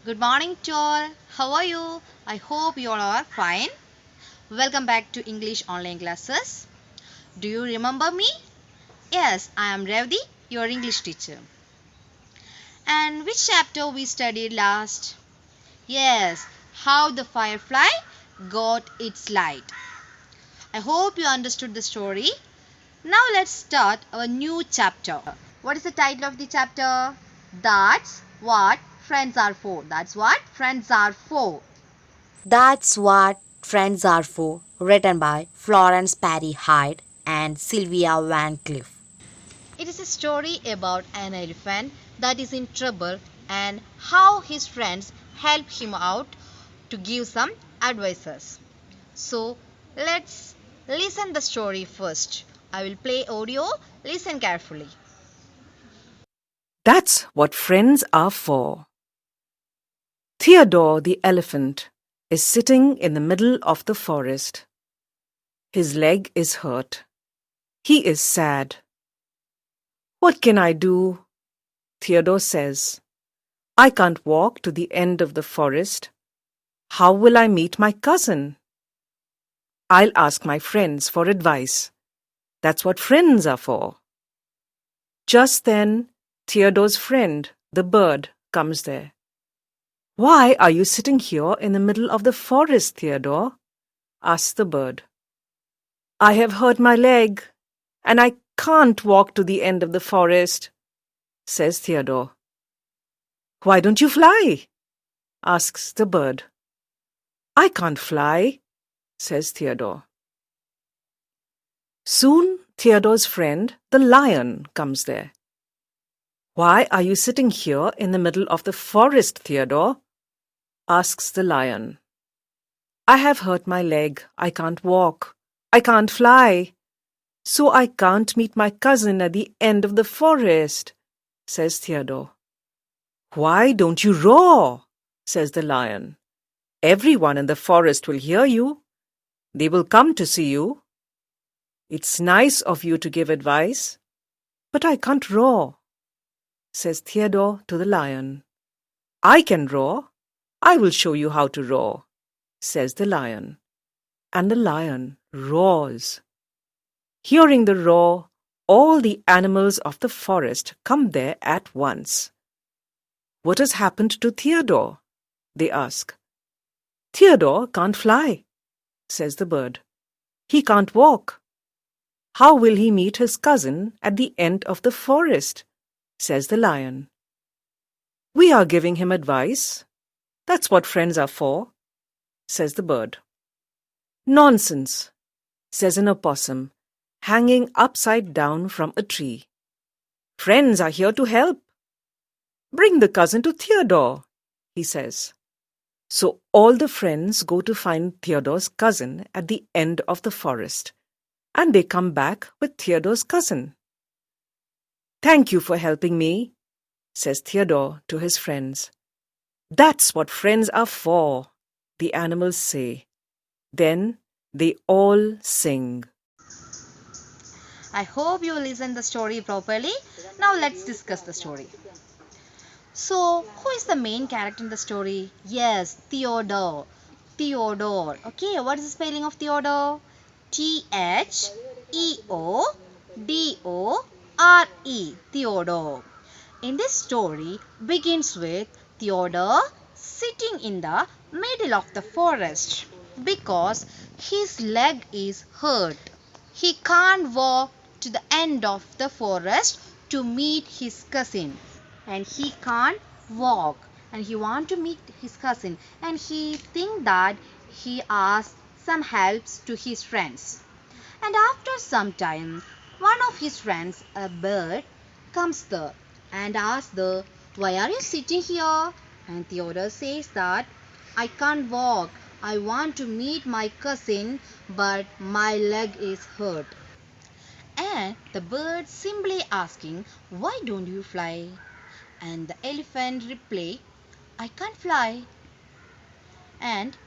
Good morning to all. How are you? I hope you all are fine. Welcome back to English online classes. Do you remember me? Yes, I am Revdi, your English teacher. And which chapter we studied last? Yes, how the firefly got its light. I hope you understood the story. Now let's start our new chapter. What is the title of the chapter? That's what friends are for. That's what friends are for. That's What Friends Are For, written by Florence Perry Hyde and Sylvia Van Cliff. It is a story about an elephant that is in trouble and how his friends help him out to give some advices. So let's listen the story first. I will play audio. Listen carefully. That's what friends are for. Theodore the elephant is sitting in the middle of the forest. His leg is hurt. He is sad. What can I do? Theodore says. I can't walk to the end of the forest. How will I meet my cousin? I'll ask my friends for advice. That's what friends are for. Just then, Theodore's friend, the bird, comes there. Why are you sitting here in the middle of the forest, Theodore? Asks the bird. I have hurt my leg, and I can't walk to the end of the forest, says Theodore. Why don't you fly? Asks the bird. I can't fly, says Theodore. Soon Theodore's friend, the lion, comes there. Why are you sitting here in the middle of the forest, Theodore? Asks the lion. I have hurt my leg. I can't walk. I can't fly. So I can't meet my cousin at the end of the forest, says Theodore. Why don't you roar? Says the lion. Everyone in the forest will hear you. They will come to see you. It's nice of you to give advice, but I can't roar, says Theodore to the lion. I can roar. I will show you how to roar, says the lion. And the lion roars. Hearing the roar, all the animals of the forest come there at once. What has happened to Theodore? They ask. Theodore can't fly, says the bird. He can't walk. How will he meet his cousin at the end of the forest? Says the lion. We are giving him advice. That's what friends are for, says the bird. Nonsense, says an opossum, hanging upside down from a tree. Friends are here to help. Bring the cousin to Theodore, he says. So all the friends go to find Theodore's cousin at the end of the forest, and they come back with Theodore's cousin. Thank you for helping me, says Theodore to his friends. That's what friends are for, the animals say. Then they all sing. I hope you listened the story properly. Now let's discuss the story. So, who is the main character in the story? Yes, Theodore. Theodore. Okay, what is the spelling of Theodore? Theodore. Theodore. In this story begins with Theodore sitting in the middle of the forest because his leg is hurt. He can't walk to the end of the forest to meet his cousin, and he can't walk, and he want to meet his cousin, and he think that he asked some helps to his friends. And after some time, one of his friends, a bird, comes there and asks the, why are you sitting here? And Theodore says that I can't walk. I want to meet my cousin, but my leg is hurt. And the bird simply asking, why don't you fly? And the elephant reply, I can't fly. And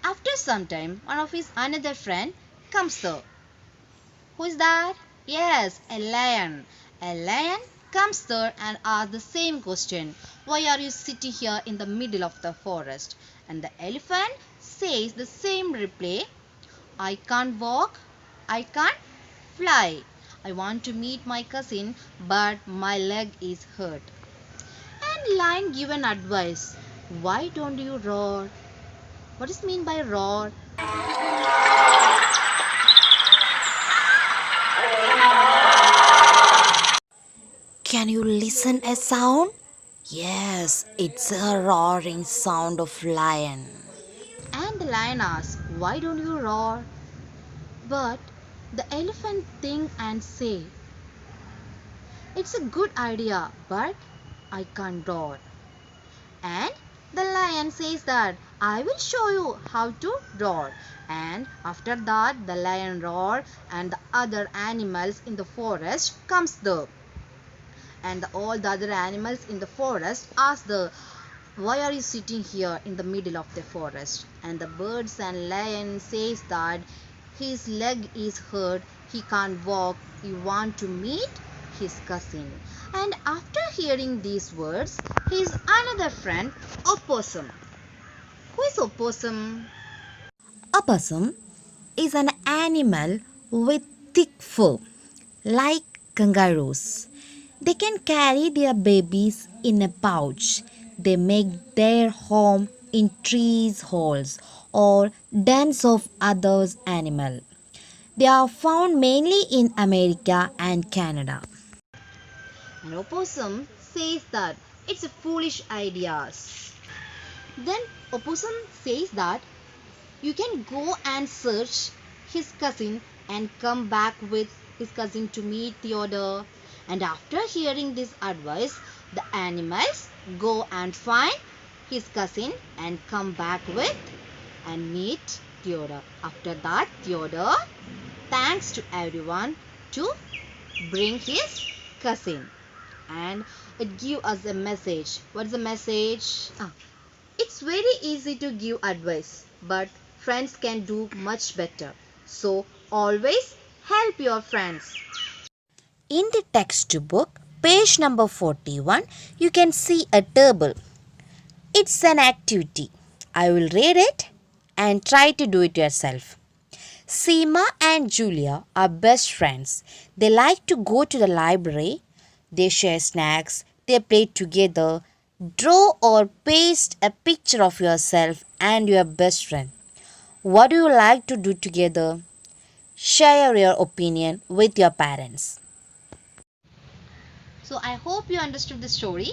after some time, one of his another friend comes there. Who is that? Yes, a lion. A lion comes there and asks the same question. Why are you sitting here in the middle of the forest? And the elephant says the same reply. I can't walk, I can't fly. I want to meet my cousin, but my leg is hurt. And lion given advice. Why don't you roar? What is mean by roar? Can you listen a sound? Yes, it's a roaring sound of lion. And the lion asks, why don't you roar? But the elephant think and say, it's a good idea, but I can't roar. And the lion says that I will show you how to roar. And after that the lion roar and the other animals in the forest comes there. And all the other animals in the forest ask the why are you sitting here in the middle of the forest? And the birds and lion says that his leg is hurt, he can't walk, he want to meet his cousin. And after hearing these words, his another friend, opossum. Who is opossum? Opossum is an animal with thick fur, like kangaroos. They can carry their babies in a pouch. They make their home in trees, holes, or dens of other animals. They are found mainly in America and Canada. And opossum says that it's a foolish idea. Then opossum says that you can go and search his cousin and come back with his cousin to meet Theodore. And after hearing this advice, the animals go and find his cousin and come back with and meet Theodore. After that, Theodore thanks to everyone to bring his cousin. And it gives us a message. What is the message? It's very easy to give advice, but friends can do much better. So always help your friends. In the textbook, page number 41, you can see a table. It's an activity. I will read it and try to do it yourself. Seema and Julia are best friends. They like to go to the library. They share snacks. They play together. Draw or paste a picture of yourself and your best friend. What do you like to do together? Share your opinion with your parents. So I hope you understood the story.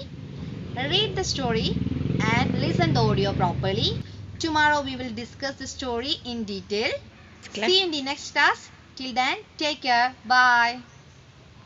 Read the story and listen the audio properly. Tomorrow we will discuss the story in detail. See you in the next class. Till then, take care. Bye.